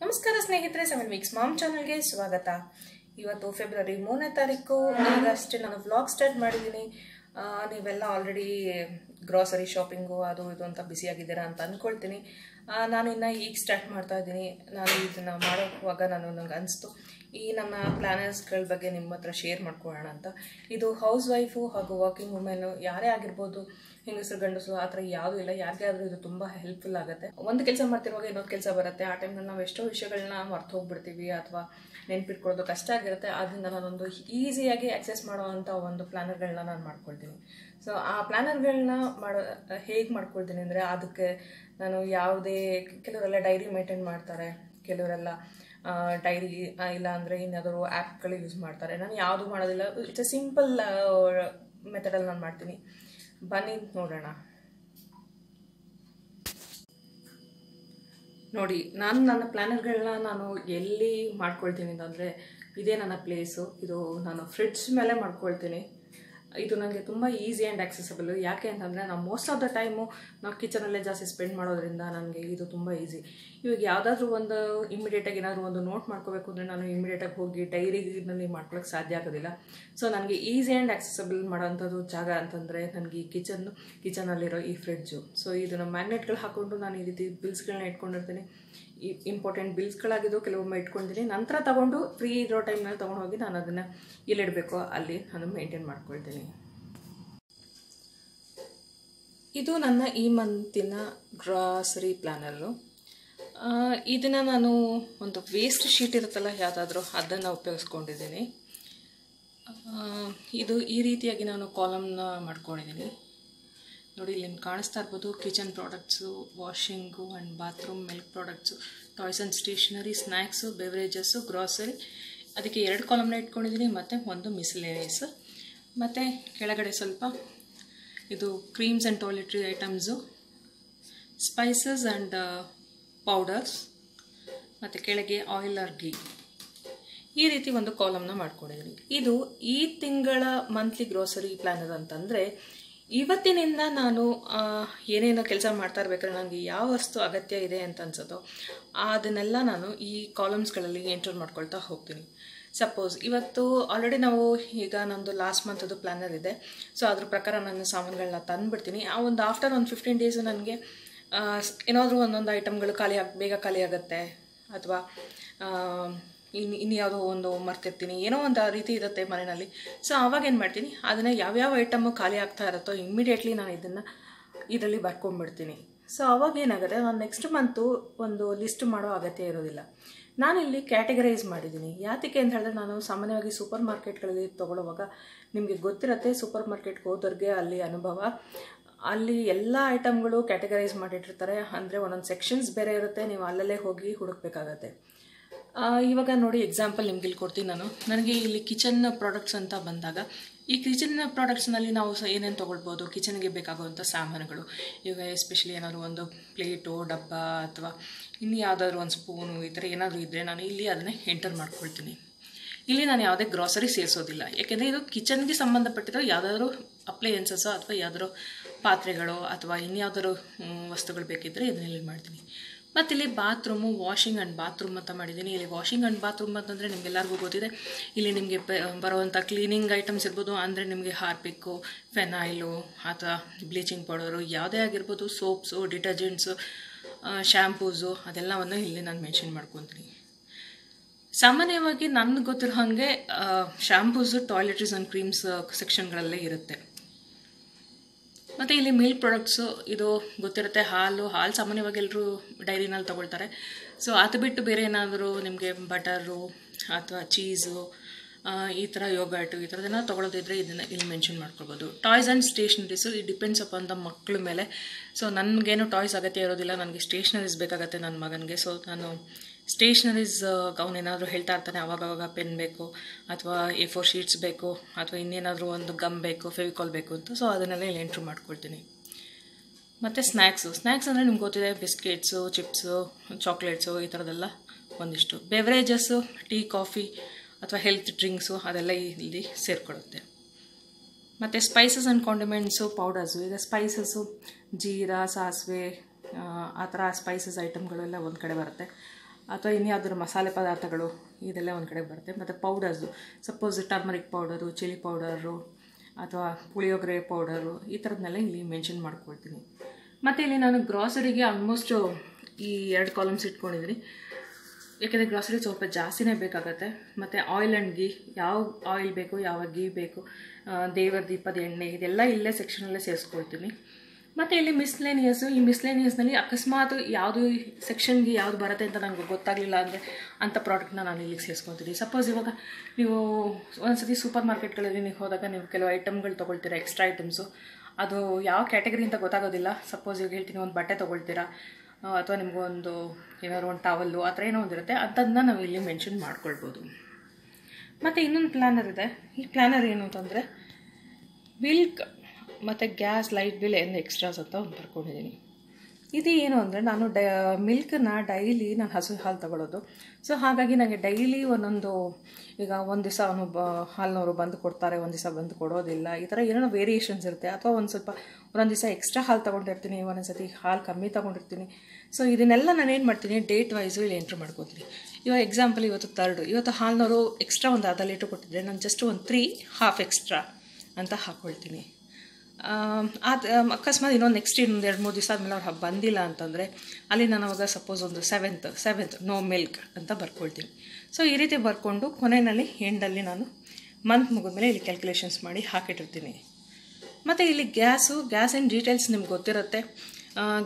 ನಮಸ್ಕಾರ ಸ್ನೇಹಿತರೆ, 7 weeks ma'am ಚಾನಲ್ಗೆ ಸ್ವಾಗತ. ಇವತ್ತು ಫೆಬ್ರವರಿ 3ನೇ ತಾರೀಕು. ಈಗಷ್ಟೇ ನಾನು ವ್ಲಾಗ್ ಸ್ಟಾರ್ಟ್ ಮಾಡಿದ್ದೀನಿ. ನೀವೆಲ್ಲ ಆಲ್ರೆಡಿ ಗ್ರಾಸರಿ ಶಾಪಿಂಗು ಅದು ಇದು ಅಂತ ಬ್ಯುಸಿಯಾಗಿದ್ದೀರಾ ಅಂತ ಅಂದ್ಕೊಳ್ತೀನಿ. ನಾನು ಇನ್ನು ಈಗ ಸ್ಟಾರ್ಟ್ ಮಾಡ್ತಾ ಇದ್ದೀನಿ. ನಾನು ಇದನ್ನು ಮಾಡೋವಾಗ ನನಗೆ ಅನಿಸ್ತು ಈ ನನ್ನ ಪ್ಲ್ಯಾನರ್ಸ್ಗಳ ಬಗ್ಗೆ ನಿಮ್ಮ ಹತ್ರ ಶೇರ್ ಮಾಡ್ಕೊಳ್ಳೋಣ ಅಂತ. ಇದು ಹೌಸ್ ವೈಫು ಹಾಗೂ ವರ್ಕಿಂಗ್ ವುಮೆನ್ನು ಯಾರೇ ಆಗಿರ್ಬೋದು, ಹೆಂಗಸರು ಗಂಡಸರು ಆ ಥರ ಯಾವುದೂ ಇಲ್ಲ, ಯಾರಿಗೇ ಆದರೂ ಇದು ತುಂಬ ಹೆಲ್ಪ್ಫುಲ್ ಆಗುತ್ತೆ. ಒಂದು ಕೆಲಸ ಮಾಡ್ತಿರುವಾಗ ಇನ್ನೊಂದು ಕೆಲಸ ಬರುತ್ತೆ. ಆ ಟೈಮ್ನಲ್ಲಿ ನಾವು ಎಷ್ಟೋ ವಿಷಯಗಳನ್ನ ಮರ್ತು ಹೋಗ್ಬಿಡ್ತೀವಿ ಅಥವಾ ನೆನ್ಪಿಟ್ಕೊಳ್ಳೋದು ಕಷ್ಟ ಆಗಿರುತ್ತೆ. ಆದ್ದರಿಂದ ನಾನೊಂದು ಈಸಿಯಾಗಿ ಆಕ್ಸೆಸ್ ಮಾಡೋವಂಥ ಒಂದು ಪ್ಲ್ಯಾನರ್ಗಳನ್ನ ನಾನು ಮಾಡ್ಕೊಳ್ತೀನಿ. ಸೊ ಆ ಪ್ಲ್ಯಾನರ್ಗಳನ್ನ ಹೇಗೆ ಮಾಡ್ಕೊಳ್ತೀನಿ ಅಂದರೆ, ಅದಕ್ಕೆ ನಾನು ಯಾವುದೇ ಕೆಲವರೆಲ್ಲ ಡೈರಿ ಮೇಂಟೈನ್ ಮಾಡ್ತಾರೆ, ಕೆಲವರೆಲ್ಲ ಡೈರಿ ಇಲ್ಲ ಅಂದರೆ ಇನ್ಯಾವುದಾದ್ರು ಆ್ಯಪ್ಗಳು ಯೂಸ್ ಮಾಡ್ತಾರೆ. ನಾನು ಯಾವುದೂ ಮಾಡೋದಿಲ್ಲ. ಇಟ್ಸ್ ಎ ಸಿಂಪಲ್ ಮೆಥಡಲ್ಲಿ ನಾನು ಮಾಡ್ತೀನಿ. ಬನ್ನಿ ನೋಡೋಣ. ನೋಡಿ, ನನ್ನ ಪ್ಲ್ಯಾನರ್ಗಳನ್ನ ನಾನು ಎಲ್ಲಿ ಮಾಡ್ಕೊಳ್ತೀನಿ ಅಂತಂದರೆ, ಇದೇ ನನ್ನ ಪ್ಲೇಸು. ಇದು ನಾನು ಫ್ರಿಡ್ಜ್ ಮೇಲೆ ಮಾಡ್ಕೊಳ್ತೀನಿ. ಇದು ನನಗೆ ತುಂಬ ಈಸಿ ಆ್ಯಂಡ್ ಆಕ್ಸೆಸಬಲ್. ಯಾಕೆ ಅಂತಂದರೆ, ನಾವು ಮೋಸ್ಟ್ ಆಫ್ ದ ಟೈಮು ನಾವು ಕಿಚನಲ್ಲೇ ಜಾಸ್ತಿ ಸ್ಪೆಂಡ್ ಮಾಡೋದ್ರಿಂದ ನನಗೆ ಇದು ತುಂಬ ಈಸಿ. ಇವಾಗ ಯಾವುದಾದ್ರೂ ಒಂದು ಇಮಿಡಿಯೇಟಾಗಿ ಏನಾದರೂ ಒಂದು ನೋಟ್ ಮಾಡ್ಕೋಬೇಕು ಅಂದರೆ ನಾನು ಇಮಿಡಿಯೇಟಾಗಿ ಹೋಗಿ ಡೈರಿನಲ್ಲಿ ಮಾಡ್ಕೊಳ್ಳೋಕ್ಕೆ ಸಾಧ್ಯ ಆಗೋದಿಲ್ಲ. ಸೊ ನನಗೆ ಈಸಿ ಆ್ಯಂಡ್ ಆಕ್ಸೆಸಬಲ್ ಮಾಡೋವಂಥದ್ದು ಜಾಗ ಅಂತಂದರೆ ನನಗೆ ಈ ಕಿಚನಲ್ಲಿರೋ ಈ ಫ್ರಿಡ್ಜು. ಸೊ ಇದನ್ನು ಮ್ಯಾಗ್ನೆಟ್ಗಳು ಹಾಕ್ಕೊಂಡು ನಾನು ಈ ರೀತಿ ಬಿಲ್ಸ್ಗಳನ್ನ ಇಟ್ಕೊಂಡಿರ್ತೀನಿ. ಈ ಇಂಪಾರ್ಟೆಂಟ್ ಬಿಲ್ಸ್ಗಳಾಗಿದ್ದು ಕೆಲವೊಮ್ಮೆ ಇಟ್ಕೊಳ್ತೀನಿ. ನಂತರ ತೊಗೊಂಡು ಫ್ರೀ ಇರೋ ಟೈಮ್ನಲ್ಲಿ ತೊಗೊಂಡು ಹೋಗಿ ನಾನು ಅದನ್ನು ಎಲ್ಲಿಡಬೇಕೋ ಅಲ್ಲಿ ನಾನು ಮೇಂಟೈನ್ ಮಾಡ್ಕೊಳ್ತೀನಿ. ಇದು ನನ್ನ ಈ ಮಂತಿನ ಗ್ರಾಸರಿ ಪ್ಲ್ಯಾನರು. ಇದನ್ನು ನಾನು ಒಂದು ವೇಸ್ಟ್ ಶೀಟ್ ಇರುತ್ತಲ್ಲ ಯಾವುದಾದ್ರೂ, ಅದನ್ನು ಉಪಯೋಗಿಸ್ಕೊಂಡಿದ್ದೀನಿ. ಇದು ಈ ರೀತಿಯಾಗಿ ನಾನು ಕಾಲಮ್ನ ಮಾಡ್ಕೊಂಡಿದ್ದೀನಿ. ನೋಡಿ, ಇಲ್ಲಿ ಕಾಣಿಸ್ತಾ ಇರ್ಬೋದು. Kitchen products, washing and bathroom, milk products, toys and stationery, snacks, beverages, grocery. ಅದಕ್ಕೆ 2 ಕಾಲಮ್ನ ಇಟ್ಕೊಂಡಿದ್ದೀನಿ ಮತ್ತು ಒಂದು ಮಿಸ್ಲೇನಿಯಸ್. ಮತ್ತು ಕೆಳಗಡೆ ಸ್ವಲ್ಪ ಇದು creams and toiletry items, spices and powders, ಮತ್ತು ಕೆಳಗೆ ಆಯಿಲ್ ಆರ್ ಗೀ. ಈ ರೀತಿ ಒಂದು ಕಾಲಮ್ನ ಮಾಡ್ಕೊಂಡಿದ್ದೀನಿ. ಇದು ಈ ತಿಂಗಳ ಮಂತ್ಲಿ ಗ್ರೋಸರಿ ಪ್ಲ್ಯಾನರ್ ಅಂತಂದರೆ, ಇವತ್ತಿನಿಂದ ನಾನು ಏನೇನೋ ಕೆಲಸ ಮಾಡ್ತಾ ಇರ್ಬೇಕಾದ್ರೆ ನನಗೆ ಯಾವ ವಸ್ತು ಅಗತ್ಯ ಇದೆ ಅಂತ ಅನ್ಸೋದು ಅದನ್ನೆಲ್ಲ ನಾನು ಈ ಕಾಲಮ್ಸ್ಗಳಲ್ಲಿ ಎಂಟರ್ ಮಾಡ್ಕೊಳ್ತಾ ಹೋಗ್ತೀನಿ. ಸಪೋಸ್ ಇವತ್ತು ಆಲ್ರೆಡಿ ಈಗ ನಂದು ಲಾಸ್ಟ್ ಮಂತದ್ದು ಪ್ಲ್ಯಾನರ್ ಇದೆ. ಸೊ ಅದ್ರ ಪ್ರಕಾರ ನಾನು ಸಾಮಾನುಗಳನ್ನ ತಂದುಬಿಡ್ತೀನಿ. ಆ ಒಂದು ಆಫ್ಟರ್ ಒಂದು 15 ಡೇಸ್ ನನಗೆ ಏನಾದರೂ ಒಂದೊಂದು ಐಟಮ್ಗಳು ಬೇಗ ಖಾಲಿ ಆಗುತ್ತೆ, ಅಥವಾ ಇನ್ಯಾವುದೋ ಒಂದು ಮರ್ತಿರ್ತೀನಿ, ಏನೋ ಒಂದು ರೀತಿ ಇರುತ್ತೆ ಮನೆಯಲ್ಲಿ. ಸೊ ಆವಾಗ ಏನು ಮಾಡ್ತೀನಿ, ಅದನ್ನು ಯಾವ್ಯಾವ ಐಟಮ್ಮು ಖಾಲಿ ಆಗ್ತಾ ಇರುತ್ತೋ ಇಮ್ಮಿಡಿಯೇಟ್ಲಿ ನಾನು ಇದರಲ್ಲಿ ಬರ್ಕೊಂಡ್ಬಿಡ್ತೀನಿ. ಸೊ ಅವಾಗ ಏನಾಗುತ್ತೆ, ನಾನು ನೆಕ್ಸ್ಟ್ ಮಂತು ಒಂದು ಲಿಸ್ಟ್ ಮಾಡೋ ಅಗತ್ಯ ಇರೋದಿಲ್ಲ. ನಾನಿಲ್ಲಿ ಕ್ಯಾಟಗರೈಸ್ ಮಾಡಿದ್ದೀನಿ. ಯಾತಕ್ಕೆ ಅಂತ ಹೇಳಿದ್ರೆ, ನಾನು ಸಾಮಾನ್ಯವಾಗಿ ಸೂಪರ್ ಮಾರ್ಕೆಟ್ಗಳಲ್ಲಿ ತೊಗೊಳ್ಳುವಾಗ ನಿಮಗೆ ಗೊತ್ತಿರುತ್ತೆ, ಸೂಪರ್ ಮಾರ್ಕೆಟ್ಗೆ ಹೋದವ್ರಿಗೆ ಅಲ್ಲಿ ಅನುಭವ. ಅಲ್ಲಿ ಎಲ್ಲ ಐಟಮ್ಗಳು ಕ್ಯಾಟಗರೈಸ್ ಮಾಡಿಟ್ಟಿರ್ತಾರೆ. ಅಂದರೆ ಒಂದೊಂದು ಸೆಕ್ಷನ್ಸ್ ಬೇರೆ ಇರುತ್ತೆ, ನೀವು ಅಲ್ಲಲ್ಲೇ ಹೋಗಿ ಹುಡುಕ್ಬೇಕಾಗತ್ತೆ. ಇವಾಗ ನೋಡಿ, ಎಕ್ಸಾಂಪಲ್ ನಿಮ್ಗೆ ಇಲ್ಲಿ ಕೊಡ್ತೀನಿ ನಾನು. ನನಗೆ ಇಲ್ಲಿ ಕಿಚನ್ ಪ್ರಾಡಕ್ಟ್ಸ್ ಅಂತ ಬಂದಾಗ, ಈ ಕಿಚನ್ ಪ್ರಾಡಕ್ಟ್ಸ್ನಲ್ಲಿ ನಾವು ಏನೇನು ತೊಗೊಳ್ಬೋದು, ಕಿಚನ್ಗೆ ಬೇಕಾಗುವಂಥ ಸಾಮಾನುಗಳು. ಈಗ ಎಸ್ಪೆಷಲಿ ಏನಾದರೂ ಒಂದು ಪ್ಲೇಟು, ಡಬ್ಬ ಅಥವಾ ಇನ್ನು ಯಾವುದಾದ್ರೂ ಒಂದು ಸ್ಪೂನು, ಈ ಥರ ಏನಾದರೂ ಇದ್ದರೆ ನಾನು ಇಲ್ಲಿ ಅದನ್ನೇ ಎಂಟರ್ ಮಾಡ್ಕೊಳ್ತೀನಿ. ಇಲ್ಲಿ ನಾನು ಯಾವುದೇ ಗ್ರಾಸರಿ ಸೇರಿಸೋದಿಲ್ಲ. ಯಾಕೆಂದರೆ ಇದು ಕಿಚನ್ಗೆ ಸಂಬಂಧಪಟ್ಟಿರೋ ಯಾವುದಾದ್ರೂ ಅಪ್ಲಯನ್ಸಸ್ಸು ಅಥವಾ ಯಾವುದಾದ್ರೂ ಪಾತ್ರೆಗಳು ಅಥವಾ ಇನ್ಯಾವುದಾದ್ರು ವಸ್ತುಗಳು ಬೇಕಿದ್ದರೆ ಇದನ್ನೆಲ್ಲಿ ಮಾಡ್ತೀನಿ. ಮತ್ತು ಇಲ್ಲಿ ಬಾತ್ರೂಮು, ವಾಷಿಂಗ್ ಆ್ಯಂಡ್ ಬಾತ್ರೂಮ್ ಅಂತ ಮಾಡಿದ್ದೀನಿ. ಇಲ್ಲಿ ವಾಷಿಂಗ್ ಆ್ಯಂಡ್ ಬಾತ್ರೂಮ್ ಅಂತಂದರೆ ನಿಮಗೆಲ್ಲರಿಗೂ ಗೊತ್ತಿದೆ. ಇಲ್ಲಿ ನಿಮಗೆ ಬರುವಂಥ ಕ್ಲೀನಿಂಗ್ ಐಟಮ್ಸ್ ಇರ್ಬೋದು, ಅಂದರೆ ನಿಮಗೆ ಹಾರ್ಪಿಕ್ಕು, ಫೆನಾಯಿಲು ಅಥವಾ ಬ್ಲೀಚಿಂಗ್ ಪೌಡರು ಯಾವುದೇ ಆಗಿರ್ಬೋದು, ಸೋಪ್ಸು, ಡಿಟರ್ಜೆಂಟ್ಸು, ಶ್ಯಾಂಪೂಸು, ಅದೆಲ್ಲವನ್ನು ಇಲ್ಲಿ ನಾನು ಮೆನ್ಷನ್ ಮಾಡ್ಕೊತೀನಿ. ಸಾಮಾನ್ಯವಾಗಿ ನನಗೆ ಗೊತ್ತಿರೋ ಹಾಗೆ ಶ್ಯಾಂಪೂಸು, ಟಾಯ್ಲೆಟ್ರೀಸ್ ಆ್ಯಂಡ್ ಕ್ರೀಮ್ಸ್ ಸೆಕ್ಷನ್ಗಳಲ್ಲೇ ಇರುತ್ತೆ. ಮತ್ತು ಇಲ್ಲಿ ಮಿಲ್ಕ್ ಪ್ರಾಡಕ್ಟ್ಸು, ಇದು ಗೊತ್ತಿರುತ್ತೆ. ಹಾಲು ಸಾಮಾನ್ಯವಾಗಿ ಎಲ್ಲರೂ ಡೈರಿನಲ್ಲಿ ತೊಗೊಳ್ತಾರೆ. ಸೊ ಅದು ಬಿಟ್ಟು ಬೇರೆ ಏನಾದರೂ ನಿಮಗೆ ಬಟರು ಅಥವಾ ಚೀಸು, ಈ ಥರ ಯೋಗರ್ಟು, ಈ ಥರದನ್ನ ತೊಗೊಳೋದಿದ್ರೆ ಇದನ್ನು ಇಲ್ಲಿ ಮೆನ್ಷನ್ ಮಾಡ್ಕೊಳ್ಬೋದು. ಟಾಯ್ಸ್ ಆ್ಯಂಡ್ ಸ್ಟೇಷನರೀಸು, ಇದು ಡಿಪೆಂಡ್ಸ್ ಅಪಾನ್ ದ ಮಕ್ಕಳ ಮೇಲೆ. ಸೊ ನನಗೇನು ಟಾಯ್ಸ್ ಅಗತ್ಯ ಇರೋದಿಲ್ಲ, ನನಗೆ ಸ್ಟೇಷನರೀಸ್ ಬೇಕಾಗತ್ತೆ ನನ್ನ ಮಗನಿಗೆ. ಸೊ ನಾನು ಸ್ಟೇಷನರೀಸ್, ಅವನೇನಾದರೂ ಹೇಳ್ತಾ ಇರ್ತಾನೆ ಆವಾಗವಾಗ ಪೆನ್ ಬೇಕು ಅಥವಾ A4 ಶೀಟ್ಸ್ ಬೇಕು ಅಥವಾ ಇನ್ನೇನಾದರೂ ಒಂದು ಗಮ್ ಬೇಕು, ಫೆವಿಕಾಲ್ ಬೇಕು ಅಂತ. ಸೊ ಅದನ್ನೆಲ್ಲ ಇಲ್ಲಿ ಎಂಟ್ರ್ ಮಾಡ್ಕೊಳ್ತೀನಿ. ಮತ್ತು ಸ್ನ್ಯಾಕ್ಸ್ ಅಂದರೆ ನಿಮ್ಗೆ ಗೊತ್ತಿದೆ, ಬಿಸ್ಕೆಟ್ಸು, ಚಿಪ್ಸು, ಚಾಕ್ಲೇಟ್ಸು, ಈ ಥರದ್ದೆಲ್ಲ ಒಂದಿಷ್ಟು. ಬೆವರೇಜಸ್ಸು, ಟೀ, ಕಾಫಿ ಅಥವಾ ಹೆಲ್ತ್ ಡ್ರಿಂಕ್ಸು, ಅದೆಲ್ಲ ಇಲ್ಲಿ ಸೇರಿಕೊಳ್ಳುತ್ತೆ. ಮತ್ತು ಸ್ಪೈಸಸ್ ಆ್ಯಂಡ್ ಕಾಂಡಿಮೆಂಟ್ಸು, ಪೌಡರ್ಸು. ಈಗ ಸ್ಪೈಸಸ್ಸು, ಜೀರಾ, ಸಾಸಿವೆ, ಆ ಥರ ಸ್ಪೈಸಸ್ ಐಟಮ್ಗಳೆಲ್ಲ ಒಂದು ಕಡೆ ಬರುತ್ತೆ. ಅಥವಾ ಇನ್ಯಾವುದಾದ್ರು ಮಸಾಲೆ ಪದಾರ್ಥಗಳು ಇದೆಲ್ಲ ಒಂದು ಕಡೆ ಬರುತ್ತೆ. ಮತ್ತು powders, suppose turmeric powder, chilli powder ಅಥವಾ ಪುಳಿಯೋಗರೆ ಪೌಡರು ಈ ಥರದನ್ನೆಲ್ಲ ಇಲ್ಲಿ ಮೆನ್ಷನ್ ಮಾಡ್ಕೊಳ್ತೀನಿ. ಮತ್ತು ಇಲ್ಲಿ ನಾನು ಗ್ರಾಸರಿಗೆ ಆಲ್ಮೋಸ್ಟು ಈ 2 ಕಾಲಮ್ಸ್ ಇಟ್ಕೊಂಡಿದ್ದೀನಿ. ಯಾಕೆಂದರೆ ಗ್ರಾಸರಿ ಸ್ವಲ್ಪ ಜಾಸ್ತಿನೇ ಬೇಕಾಗತ್ತೆ. ಮತ್ತು ಆಯಿಲ್ ಆ್ಯಂಡ್ ಗೀ, ಯಾವ ಆಯಿಲ್ ಬೇಕು, ಯಾವ ಗೀ ಬೇಕು, ದೇವರ ದೀಪದ ಎಣ್ಣೆ, ಇದೆಲ್ಲ ಇಲ್ಲೇ ಸೆಕ್ಷನಲ್ಲೇ ಸೇರಿಸ್ಕೊಳ್ತೀನಿ. ಮತ್ತು ಇಲ್ಲಿ ಮಿಸ್ಲೇನಿಯಸ್ಸು, ಈ ಮಿಸ್ಲೇನಿಯಸ್ನಲ್ಲಿ ಅಕಸ್ಮಾತ್ ಯಾವುದು ಸೆಕ್ಷನ್ಗೆ ಯಾವುದು ಬರುತ್ತೆ ಅಂತ ನನಗೆ ಗೊತ್ತಾಗಲಿಲ್ಲ ಅಂದರೆ ಅಂಥ ಪ್ರಾಡಕ್ಟ್ನ ನಾನು ಇಲ್ಲಿಗೆ ಸೇರಿಸ್ಕೊತೀನಿ. ಸಪೋಸ್ ಇವಾಗ ನೀವು ಒಂದ್ಸತಿ ಸೂಪರ್ ಮಾರ್ಕೆಟ್ಗಳಲ್ಲಿ ನೀವು ಹೋದಾಗ ನೀವು ಕೆಲವು ಐಟಮ್ಗಳು ತೊಗೊಳ್ತೀರಾ, ಎಕ್ಸ್ಟ್ರಾ ಐಟಮ್ಸು, ಅದು ಯಾವ ಕ್ಯಾಟಗರಿ ಅಂತ ಗೊತ್ತಾಗೋದಿಲ್ಲ. ಸಪೋಸ್ ಇವಾಗ ಹೇಳ್ತೀನಿ, ಒಂದು ಬಟ್ಟೆ ತೊಗೊಳ್ತೀರಾ ಅಥವಾ ನಿಮಗೊಂದು ಏನಾದ್ರು ಒಂದು ಟವಲ್ಲು ಆ ಥರ ಏನೋ ಒಂದಿರುತ್ತೆ, ಅಂಥದ್ದನ್ನ ನಾವು ಇಲ್ಲಿ ಮೆನ್ಷನ್ ಮಾಡ್ಕೊಳ್ಬೋದು. ಮತ್ತು ಇನ್ನೊಂದು ಪ್ಲ್ಯಾನರ್ ಇದೆ. ಈ ಪ್ಲ್ಯಾನರ್ ಏನು ಅಂತಂದರೆ ಮಿಲ್ಕ್ ಮತ್ತು ಗ್ಯಾಸ್, ಲೈಟ್ ಬಿಲ್ ಏನು ಎಕ್ಸ್ಟ್ರಾಸ್ ಅಂತ ಒಂದು ಬರ್ಕೊಂಡಿದ್ದೀನಿ. ಇದು ಏನು ಅಂದರೆ ನಾನು ಮಿಲ್ಕನ್ನ ಡೈಲಿ ನಾನು ಹಸು ಹಾಲು ತಗೊಳ್ಳೋದು. ಸೊ ಹಾಗಾಗಿ ನನಗೆ ಡೈಲಿ ಒಂದೊಂದು, ಈಗ ಒಂದು ದಿವಸ ಅವನು ಹಾಲಿನವರು ಬಂದು ಕೊಡ್ತಾರೆ, ಒಂದು ದಿವಸ ಬಂದು ಕೊಡೋದಿಲ್ಲ, ಈ ಥರ ಏನೋ ವೇರಿಯೇಷನ್ಸ್ ಇರುತ್ತೆ. ಅಥವಾ ಒಂದೊಂದು ದಿವಸ ಎಕ್ಸ್ಟ್ರಾ ಹಾಲು ತೊಗೊಂಡಿರ್ತೀನಿ, ಒಂದೊಂದು ಸತಿ ಹಾಲು ಕಮ್ಮಿ ತೊಗೊಂಡಿರ್ತೀನಿ. ಸೊ ಇದನ್ನೆಲ್ಲ ನಾನು ಏನು ಮಾಡ್ತೀನಿ, ಡೇಟ್ ವೈಸು ಇಲ್ಲಿ ಎಂಟ್ರ್ ಮಾಡ್ಕೊತೀನಿ. ಇವಾಗ ಎಕ್ಸಾಂಪಲ್ ಇವತ್ತು 3, ಇವತ್ತು ಹಾಲಿನವರು ಎಕ್ಸ್ಟ್ರಾ ಒಂದು ಅರ್ಧ ಲೀಟ್ರ್ ಕೊಟ್ಟಿದ್ರೆ ನಾನು ಜಸ್ಟ್ ಒಂದು 3 ಹಾಫ್ ಎಕ್ಸ್ಟ್ರಾ ಅಂತ ಹಾಕ್ಕೊಳ್ತೀನಿ. ಅಕಸ್ಮಾತ್ ಇನ್ನೊಂದು ನೆಕ್ಸ್ಟ್ ಇನ್ನೊಂದು 2-3 ದಿವಸ ಆದಮೇಲೆ ಅವ್ರು ಬಂದಿಲ್ಲ ಅಂತಂದರೆ ಅಲ್ಲಿ ನಾನು ಅವಾಗ ಸಪೋಸ್ ಒಂದು 7th ನೋ ಮಿಲ್ಕ್ ಅಂತ ಬರ್ಕೊಳ್ತೀನಿ. ಸೊ ಈ ರೀತಿ ಬರ್ಕೊಂಡು ಕೊನೆಯಲ್ಲಿ ಎಂಡಲ್ಲಿ ನಾನು ಮಂತ್ ಮುಗಿದ್ಮೇಲೆ ಇಲ್ಲಿ ಕ್ಯಾಲ್ಕುಲೇಷನ್ಸ್ ಮಾಡಿ ಹಾಕಿಟ್ಟಿರ್ತೀನಿ. ಮತ್ತು ಇಲ್ಲಿ ಗ್ಯಾಸ್ ಆ್ಯಂಡ್ ಡೀಟೇಲ್ಸ್ ನಿಮ್ಗೆ ಗೊತ್ತಿರುತ್ತೆ.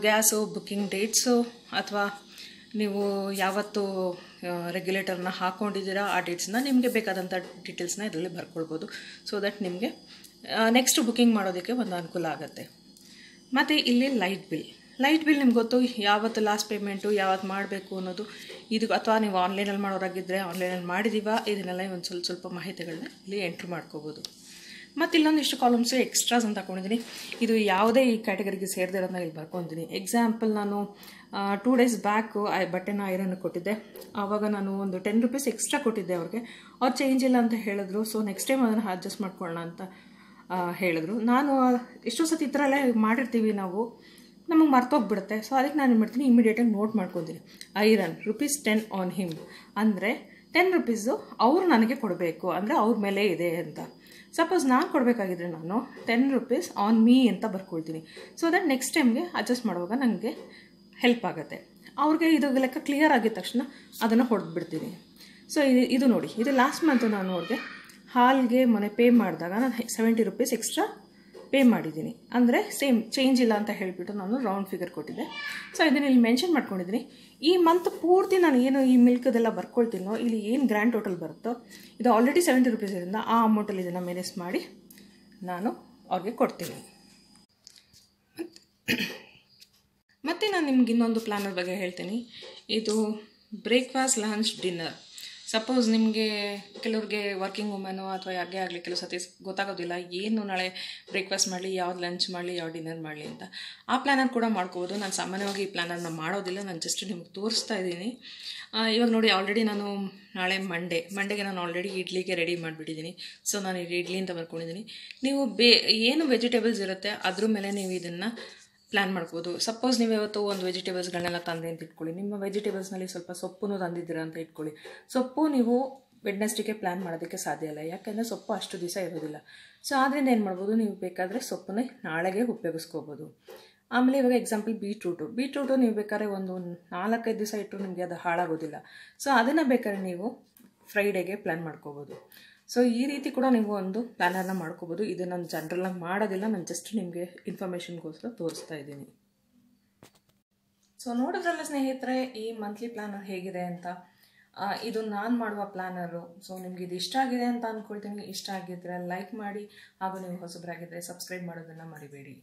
ಗ್ಯಾಸು, ಬುಕ್ಕಿಂಗ್ ಡೇಟ್ಸು, ಅಥವಾ ನೀವು ಯಾವತ್ತು ರೆಗ್ಯುಲೇಟರ್ನ ಹಾಕ್ಕೊಂಡಿದ್ದೀರಾ ಆ ಡೇಟ್ಸ್ನ, ನಿಮಗೆ ಬೇಕಾದಂಥ ಡೀಟೇಲ್ಸ್ನ ಇದರಲ್ಲಿ ಬರ್ಕೊಳ್ಬೋದು. ಸೊ ದಟ್ ನಿಮಗೆ ನೆಕ್ಸ್ಟ್ ಬುಕ್ಕಿಂಗ್ ಮಾಡೋದಕ್ಕೆ ಒಂದು ಅನುಕೂಲ ಆಗುತ್ತೆ. ಮತ್ತು ಇಲ್ಲಿ ಲೈಟ್ ಬಿಲ್ ನಿಮ್ಗೆ ಗೊತ್ತು, ಯಾವತ್ತು ಲಾಸ್ಟ್ ಪೇಮೆಂಟು, ಯಾವತ್ತು ಮಾಡಬೇಕು ಅನ್ನೋದು ಇದು. ಅಥವಾ ನೀವು ಆನ್ಲೈನಲ್ಲಿ ಮಾಡೋರಾಗಿದ್ದರೆ ಆನ್ಲೈನಲ್ಲಿ ಮಾಡಿದ್ದೀವಾ, ಇದನ್ನೆಲ್ಲ ಒಂದು ಸ್ವಲ್ಪ ಮಾಹಿತಿಗಳನ್ನ ಇಲ್ಲಿ ಎಂಟ್ರ್ ಮಾಡ್ಕೋಬೋದು. ಮತ್ತು ಇಲ್ಲೊಂದಿಷ್ಟು ಕಾಲಮ್ಸು ಎಕ್ಸ್ಟ್ರಾಸ್ ಅಂತ ಹಾಕೊಂಡಿದ್ದೀನಿ. ಇದು ಯಾವುದೇ ಈ ಕ್ಯಾಟಗರಿಗೆ ಸೇರಿದಿರೋದನ್ನ ಇಲ್ಲಿ ಬರ್ಕೊತೀನಿ. ಎಕ್ಸಾಂಪಲ್, ನಾನು 2 ಡೇಸ್ ಬ್ಯಾಕು ಬಟ್ಟೆನ ಐರನ್ ಕೊಟ್ಟಿದ್ದೆ. ಆವಾಗ ನಾನು ಒಂದು 10 ರೂಪೀಸ್ ಎಕ್ಸ್ಟ್ರಾ ಕೊಟ್ಟಿದ್ದೆ ಅವ್ರಿಗೆ. ಅವ್ರು ಚೇಂಜ್ ಇಲ್ಲ ಅಂತ ಹೇಳಿದ್ರು. ಸೊ ನೆಕ್ಸ್ಟ್ ಟೈಮ್ ಅದನ್ನು ಅಡ್ಜಸ್ಟ್ ಮಾಡ್ಕೊಳ್ಳೋಣ ಅಂತ ಹೇಳಿದ್ರು. ನಾನು ಎಷ್ಟೋ ಸತಿ ಈ ಥರ ಎಲ್ಲ ಮಾಡಿರ್ತೀವಿ ನಾವು, ನಮಗೆ ಮರ್ತೋಗ್ಬಿಡುತ್ತೆ. ಸೊ ಅದಕ್ಕೆ ನಾನು ಏನು ಮಾಡ್ತೀನಿ, ಇಮಿಡಿಯೇಟಾಗಿ ನೋಟ್ ಮಾಡ್ಕೊತೀನಿ. ಐರನ್ ₹10 ಆನ್ ಹಿಮ್ ಅಂದರೆ 10 ರೂಪೀಸು ಅವರು ನನಗೆ ಕೊಡಬೇಕು, ಅಂದರೆ ಅವ್ರ ಮೇಲೆ ಇದೆ ಅಂತ. ಸಪೋಸ್ ನಾನು ಕೊಡಬೇಕಾಗಿದ್ರೆ ನಾನು 10 ರೂಪೀಸ್ ಆನ್ ಮೀ ಅಂತ ಬರ್ಕೊಳ್ತೀನಿ. ಸೊ ದಟ್ ನೆಕ್ಸ್ಟ್ ಟೈಮ್ಗೆ ಅಡ್ಜಸ್ಟ್ ಮಾಡುವಾಗ ನನಗೆ ಹೆಲ್ಪ್ ಆಗುತ್ತೆ. ಅವ್ರಿಗೆ ಇದು ಲೆಕ್ಕ ಕ್ಲಿಯರ್ ಆಗಿದ ತಕ್ಷಣ ಅದನ್ನು ಹೊಡೆದ್ಬಿಡ್ತೀನಿ. ಸೊ ಇದು ನೋಡಿ, ಇದು ಲಾಸ್ಟ್ ಮಂತ್ ನಾನು ಅವ್ರಿಗೆ ಹಾಲ್ಗೆ ಮೊನ್ನೆ ಪೇ ಮಾಡಿದಾಗ ನಾನು 70 ರೂಪೀಸ್ ಎಕ್ಸ್ಟ್ರಾ ಪೇ ಮಾಡಿದ್ದೀನಿ. ಅಂದರೆ ಸೇಮ್ ಚೇಂಜ್ ಇಲ್ಲ ಅಂತ ಹೇಳಿಬಿಟ್ಟು ನಾನು ರೌಂಡ್ ಫಿಗರ್ ಕೊಟ್ಟಿದ್ದೆ. ಸೊ ಇದನ್ನು ಇಲ್ಲಿ ಮೆನ್ಷನ್ ಮಾಡ್ಕೊಂಡಿದ್ದೀನಿ. ಈ ಮಂತ್ ಪೂರ್ತಿ ನಾನು ಏನು ಈ ಮಿಲ್ಕದೆಲ್ಲ ಬರ್ಕೊಳ್ತೀನೋ, ಇಲ್ಲಿ ಏನು ಗ್ರ್ಯಾಂಡ್ ಟೋಟಲ್ ಬರುತ್ತೋ, ಇದು ಆಲ್ರೆಡಿ 70 ರೂಪೀಸ್ ಇರೋದ್ರಿಂದ ಆ ಅಮೌಂಟಲ್ಲಿ ಇದನ್ನು ಮ್ಯಾನೇಜ್ ಮಾಡಿ ನಾನು ಅವ್ರಿಗೆ ಕೊಡ್ತೀನಿ. ಮತ್ತು ನಾನು ನಿಮ್ಗೆ ಇನ್ನೊಂದು ಪ್ಲ್ಯಾನರ್ ಬಗ್ಗೆ ಹೇಳ್ತೀನಿ. ಇದು ಬ್ರೇಕ್ಫಾಸ್ಟ್, ಲಂಚ್, ಡಿನ್ನರ್. ಸಪೋಸ್ ನಿಮಗೆ ಕೆಲವ್ರಿಗೆ ವರ್ಕಿಂಗ್ ವುಮೆನು ಅಥವಾ ಯಾರಿಗೆ ಆಗಲಿ ಕೆಲವು ಸತಿ ಗೊತ್ತಾಗೋದಿಲ್ಲ ಏನು ನಾಳೆ ಬ್ರೇಕ್ಫಾಸ್ಟ್ ಮಾಡಲಿ, ಯಾವ್ದು ಲಂಚ್ ಮಾಡಲಿ, ಯಾವ್ದು ಡಿನ್ನರ್ ಮಾಡಲಿ ಅಂತ. ಆ ಪ್ಲ್ಯಾನರ್ ಕೂಡ ಮಾಡ್ಕೋಬೋದು. ನಾನು ಸಾಮಾನ್ಯವಾಗಿ ಈ ಪ್ಲ್ಯಾನರ್ನ ಮಾಡೋದಿಲ್ಲ, ನಾನು ಜಸ್ಟ್ ನಿಮ್ಗೆ ತೋರಿಸ್ತಾ ಇದ್ದೀನಿ. ಇವಾಗ ನೋಡಿ, ಆಲ್ರೆಡಿ ನಾನು ನಾಳೆ ಮಂಡೆಗೆ ನಾನು ಆಲ್ರೆಡಿ ಇಡ್ಲಿಗೆ ರೆಡಿ ಮಾಡಿಬಿಟ್ಟಿದ್ದೀನಿ. ಸೊ ನಾನು ಇಡ್ಲಿ ಅಂತ ಬರ್ಕೊಂಡಿದ್ದೀನಿ. ನೀವು ಏನು ವೆಜಿಟೇಬಲ್ಸ್ ಇರುತ್ತೆ ಅದ್ರ ಮೇಲೆ ನೀವು ಇದನ್ನು ಪ್ಲ್ಯಾನ್ ಮಾಡ್ಬೋದು. ಸಪೋಸ್ ನೀವು ಇವತ್ತು ಒಂದು ವೆಜಿಟೇಬಲ್ಸ್ಗಳನ್ನೆಲ್ಲ ತಂದೆ ಅಂತ ಇಟ್ಕೊಳ್ಳಿ, ನಿಮ್ಮ ವೆಜಿಟೇಬಲ್ಸ್ನಲ್ಲಿ ಸ್ವಲ್ಪ ಸೊಪ್ಪು ತಂದಿದ್ದೀರಾ ಅಂತ ಇಟ್ಕೊಳ್ಳಿ. ಸೊಪ್ಪು ನೀವು ವೆಡ್ನೆಸ್ಡೇಗೆ ಪ್ಲ್ಯಾನ್ ಮಾಡೋದಕ್ಕೆ ಸಾಧ್ಯ ಇಲ್ಲ, ಯಾಕೆಂದರೆ ಸೊಪ್ಪು ಅಷ್ಟು ದಿವಸ ಇರೋದಿಲ್ಲ. ಸೊ ಆದ್ದರಿಂದ ಏನು ಮಾಡ್ಬೋದು, ನೀವು ಬೇಕಾದರೆ ಸೊಪ್ಪನ್ನ ನಾಳೆಗೆ ಉಪಯೋಗಿಸ್ಕೋಬೋದು. ಆಮೇಲೆ ಇವಾಗ ಎಕ್ಸಾಂಪಲ್ ಬೀಟ್ರೂಟು ನೀವು ಬೇಕಾದ್ರೆ ಒಂದು 4-5 ದಿವಸ ಇಟ್ಟರು ನಿಮಗೆ ಅದು ಹಾಳಾಗೋದಿಲ್ಲ. ಸೊ ಅದನ್ನು ಬೇಕಾದ್ರೆ ನೀವು ಫ್ರೈಡೇಗೆ ಪ್ಲ್ಯಾನ್ ಮಾಡ್ಕೋಬೋದು. ಸೊ ಈ ರೀತಿ ಕೂಡ ನೀವು ಒಂದು ಪ್ಲ್ಯಾನರ್ನ ಮಾಡ್ಕೋಬೋದು. ಇದು ನಾನು ಜನರಲ್ಲಾಗಿ ಮಾಡೋದಿಲ್ಲ, ನಾನು ಜಸ್ಟ್ ನಿಮಗೆ ಇನ್ಫಾರ್ಮೇಷನ್ಗೋಸ್ಕರ ತೋರಿಸ್ತಾ ಇದ್ದೀನಿ. ಸೊ ನೋಡಿದ್ರಲ್ಲ ಸ್ನೇಹಿತರೆ, ಈ ಮಂತ್ಲಿ ಪ್ಲ್ಯಾನರ್ ಹೇಗಿದೆ ಅಂತ. ಇದು ನಾನು ಮಾಡುವ ಪ್ಲ್ಯಾನರು. ಸೊ ನಿಮ್ಗೆ ಇದು ಇಷ್ಟ ಆಗಿದೆ ಅಂತ ಅಂದ್ಕೊಳ್ತೀನಿ. ಇಷ್ಟ ಆಗಿದ್ದರೆ ಲೈಕ್ ಮಾಡಿ, ಹಾಗೂ ನೀವು ಹೊಸಬರಾಗಿದ್ದರೆ ಸಬ್ಸ್ಕ್ರೈಬ್ ಮಾಡೋದನ್ನು ಮರಿಬೇಡಿ.